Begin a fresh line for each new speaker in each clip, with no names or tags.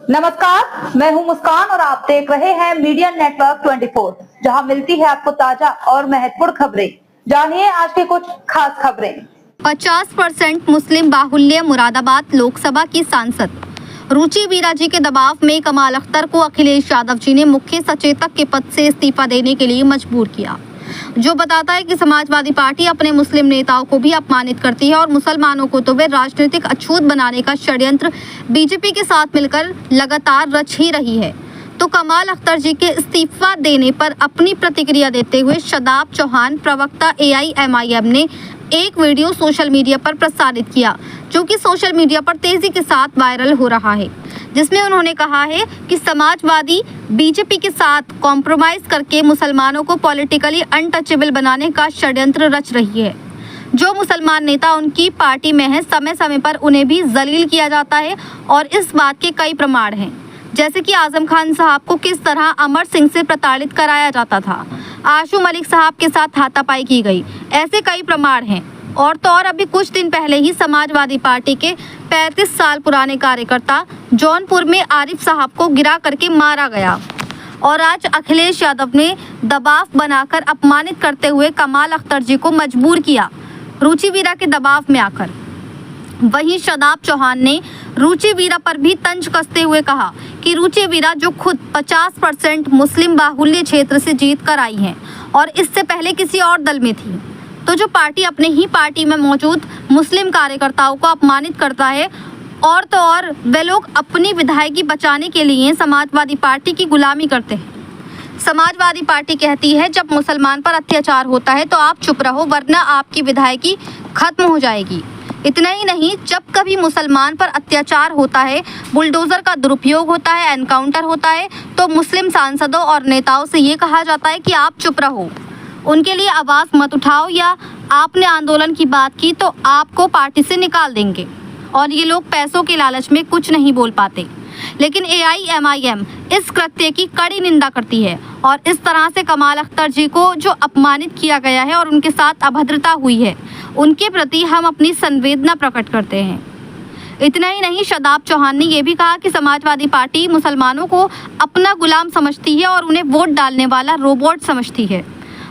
नमस्कार, मैं हूं मुस्कान और आप देख रहे हैं मीडिया नेटवर्क 24, जहां मिलती है आपको ताजा और महत्वपूर्ण खबरें। जानिए आज की कुछ खास खबरें।
50% मुस्लिम बाहुल्य मुरादाबाद लोकसभा की सांसद रुचि वीरा जी के दबाव में कमाल अख्तर को अखिलेश यादव जी ने मुख्य सचेतक के पद से इस्तीफा देने के लिए मजबूर किया, जो बताता है कि समाजवादी पार्टी अपने मुस्लिम नेताओं को भी अपमानित करती है और मुसलमानों को तो वे राजनीतिक अछूत बनाने का षड्यंत्र बीजेपी के साथ मिलकर लगातार रच ही रही है। तो कमाल अख्तर जी के इस्तीफा देने पर अपनी प्रतिक्रिया देते हुए शादाब चौहान प्रवक्ता AIMIM ने एक वीडियो सोशल मीडिया पर प्रसारित किया, जो कि सोशल मीडिया पर तेजी के साथ वायरल हो रहा है, जिसमें उन्होंने कहा है कि समाजवादी बीजेपी के साथ कॉम्प्रोमाइज करके मुसलमानों को पॉलिटिकली अनटचेबल बनाने का षड्यंत्र रच रही है। जो मुसलमान नेता उनकी पार्टी में है, समय समय पर उन्हें भी जलील किया जाता है और इस बात के कई प्रमाण हैं, जैसे कि आजम खान साहब को किस तरह अमर सिंह से प्रताड़ित कराया जाता था, आशू मलिक साहब के साथ हाथापाई की गई, ऐसे कई प्रमाण हैं। और तो और अभी कुछ दिन पहले ही समाजवादी पार्टी के 35 साल पुराने कार्यकर्ता जौनपुर में आरिफ साहब को गिरा करके मारा गया और आज अखिलेश यादव ने दबाव बनाकर अपमानित करते हुए कमाल अख्तर जी को मजबूर किया रुचि वीरा के दबाव में आकर। वहीं शादाब चौहान ने रुचि वीरा पर भी तंज कसते हुए कहा कि रुचि वीरा जो खुद 50% मुस्लिम बाहुल्य क्षेत्र से जीत कर आई हैं और इससे पहले किसी और दल में थी, तो जो पार्टी अपने ही पार्टी में मौजूद मुस्लिम कार्यकर्ताओं को अपमानित करता है और तो और वे लोग अपनी विधायकी बचाने के लिए समाजवादी पार्टी की गुलामी करते हैं। समाजवादी पार्टी कहती है जब मुसलमान पर अत्याचार होता है तो आप चुप रहो, वरना आपकी विधायकी खत्म हो जाएगी। इतना ही नहीं, जब कभी मुसलमान पर अत्याचार होता है, बुलडोजर का दुरुपयोग होता है, एनकाउंटर होता है, तो मुस्लिम सांसदों और नेताओं से ये कहा जाता है कि आप चुप रहो, उनके लिए आवाज़ मत उठाओ, या आपने आंदोलन की बात की तो आपको पार्टी से निकाल देंगे। और ये लोग पैसों के लालच में कुछ नहीं बोल पाते। लेकिन AIMIM इस कृत्य की कड़ी निंदा करती है और इस तरह से कमाल अख्तर जी को जो अपमानित किया गया है और उनके साथ अभद्रता हुई है, उनके प्रति हम अपनी संवेदना प्रकट करते हैं। इतना ही नहीं, शादाब चौहान ने यह भी कहा कि समाजवादी पार्टी मुसलमानों को अपना गुलाम समझती है और उन्हें वोट डालने वाला रोबोट समझती है,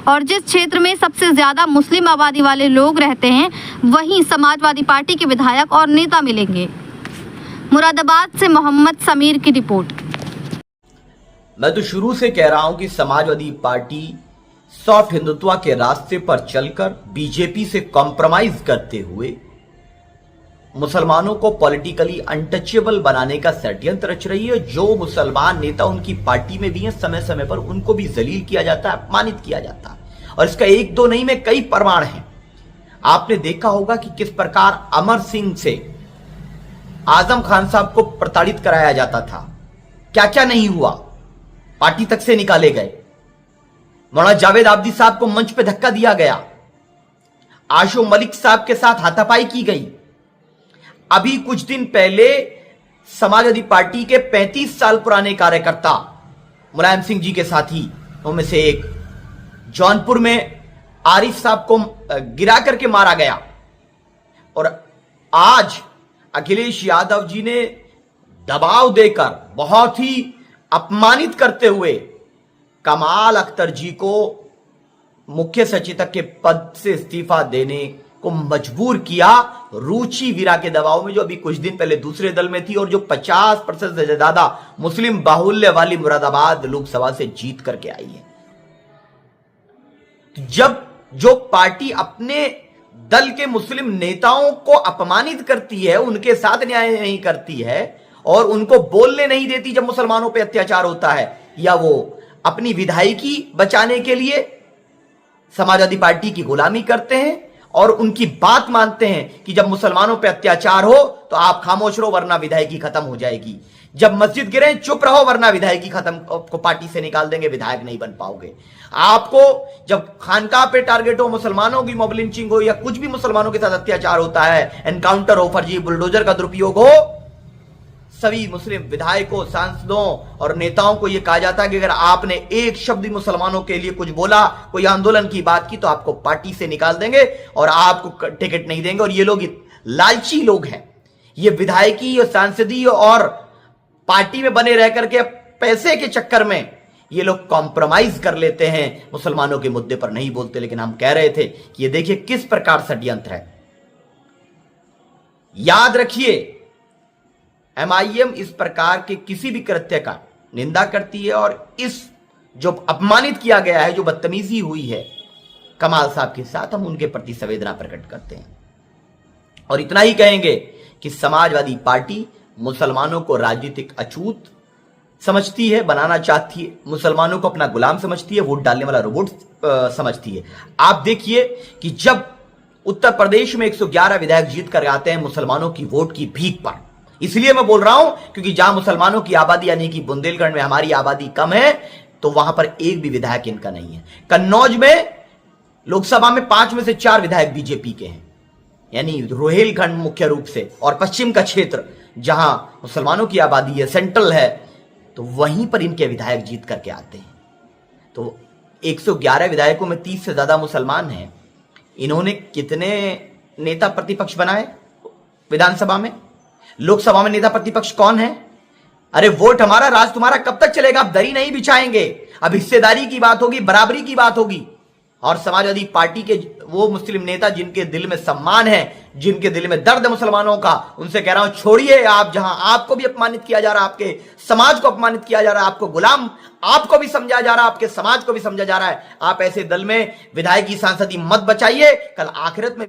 और जिस क्षेत्र में सबसे ज्यादा मुस्लिम आबादी वाले लोग रहते हैं वहीं समाजवादी पार्टी के विधायक और नेता मिलेंगे। मुरादाबाद से मोहम्मद समीर की रिपोर्ट।
मैं तो शुरू से कह रहा हूं कि समाजवादी पार्टी सॉफ्ट हिंदुत्व के रास्ते पर चलकर बीजेपी से कॉम्प्रोमाइज करते हुए मुसलमानों को पॉलिटिकली अनटचेबल बनाने का षड्यंत्र रच रही है। जो मुसलमान नेता उनकी पार्टी में भी हैं, समय समय पर उनको भी जलील किया जाता है, अपमानित किया जाता है, और इसका एक दो नहीं में कई प्रमाण हैं। आपने देखा होगा कि किस प्रकार अमर सिंह से आजम खान साहब को प्रताड़ित कराया जाता था, क्या क्या नहीं हुआ, पार्टी तक से निकाले गए। मौलाना जावेद आबदी साहब को मंच पे धक्का दिया गया, आशू मलिक साहब के साथ हाथापाई की गई। अभी कुछ दिन पहले समाजवादी पार्टी के 35 साल पुराने कार्यकर्ता मुलायम सिंह जी के साथी उनमें से एक जौनपुर में आरिफ साहब को गिरा करके मारा गया, और आज अखिलेश यादव जी ने दबाव देकर बहुत ही अपमानित करते हुए कमाल अख्तर जी को मुख्य सचेतक के पद से इस्तीफा देने को मजबूर किया रुचि वीरा के दबाव में, जो अभी कुछ दिन पहले दूसरे दल में थी और जो 50% से ज्यादा मुस्लिम बाहुल्य वाली मुरादाबाद लोकसभा से जीत करके आई है। जब जो पार्टी अपने दल के मुस्लिम नेताओं को अपमानित करती है, उनके साथ न्याय नहीं करती है और उनको बोलने नहीं देती जब मुसलमानों पर अत्याचार होता है, या वो अपनी विधायकी बचाने के लिए समाजवादी पार्टी की गुलामी करते हैं और उनकी बात मानते हैं कि जब मुसलमानों पे अत्याचार हो तो आप खामोश रहो वरना विधायकी खत्म हो जाएगी, जब मस्जिद गिरे चुप रहो वरना विधायकी खत्म, को पार्टी से निकाल देंगे, विधायक नहीं बन पाओगे। आपको जब खानकाह पे टारगेट हो, मुसलमानों की मॉब लिंचिंग हो या कुछ भी मुसलमानों के साथ अत्याचार होता है, एनकाउंटर हो, फर्जी बुलडोजर का दुरुपयोग हो, सभी मुस्लिम विधायकों, सांसदों और नेताओं को यह कहा जाता है कि अगर आपने एक शब्द मुसलमानों के लिए कुछ बोला, कोई आंदोलन की बात की, तो आपको पार्टी से निकाल देंगे और आपको टिकट नहीं देंगे। और ये लोग लालची लोग हैं, ये विधायकी और सांसदीय और पार्टी में बने रह करके पैसे के चक्कर में ये लोग कॉम्प्रोमाइज कर लेते हैं, मुसलमानों के मुद्दे पर नहीं बोलते। लेकिन हम कह रहे थे कि ये देखिए किस प्रकार षड्यंत्र है। याद रखिए, एमआईएम इस प्रकार के किसी भी कृत्य का निंदा करती है और इस जो अपमानित किया गया है, जो बदतमीजी हुई है कमाल साहब के साथ, हम उनके प्रति संवेदना प्रकट करते हैं। और इतना ही कहेंगे कि समाजवादी पार्टी मुसलमानों को राजनीतिक अछूत समझती है, बनाना चाहती है, मुसलमानों को अपना गुलाम समझती है, वोट डालने वाला रोबोट समझती है। आप देखिए कि जब उत्तर प्रदेश में 111 विधायक जीत कर आते हैं मुसलमानों की वोट की भीख पर, इसलिए मैं बोल रहा हूं क्योंकि जहां मुसलमानों की आबादी यानी कि बुंदेलखंड में हमारी आबादी कम है, तो वहां पर एक भी विधायक इनका नहीं है। कन्नौज में लोकसभा में 5 में से 4 विधायक बीजेपी के हैं, यानी रोहेलखंड मुख्य रूप से और पश्चिम का क्षेत्र जहां मुसलमानों की आबादी है, सेंट्रल है, तो वहीं पर इनके विधायक जीत करके आते हैं। तो 111 विधायकों में 30 से ज्यादा मुसलमान हैं। इन्होंने कितने नेता प्रतिपक्ष बनाए विधानसभा में? लोकसभा में नेता प्रतिपक्ष कौन है? अरे वोट हमारा, राज तुम्हारा कब तक चलेगा? अब दरी नहीं बिछाएंगे, अब हिस्सेदारी की बात होगी, बराबरी की बात होगी। और समाजवादी पार्टी के वो मुस्लिम नेता जिनके दिल में सम्मान है, जिनके दिल में दर्द है मुसलमानों का, उनसे कह रहा हूं छोड़िए। आप जहां आपको भी अपमानित किया जा रहा है, आपके समाज को अपमानित किया जा रहा है, आपको गुलाम आपको भी समझा जा रहा है, आपके समाज को भी समझा जा रहा है, आप ऐसे दल में विधायकी सांसदी मत बचाइए, कल आखिरत में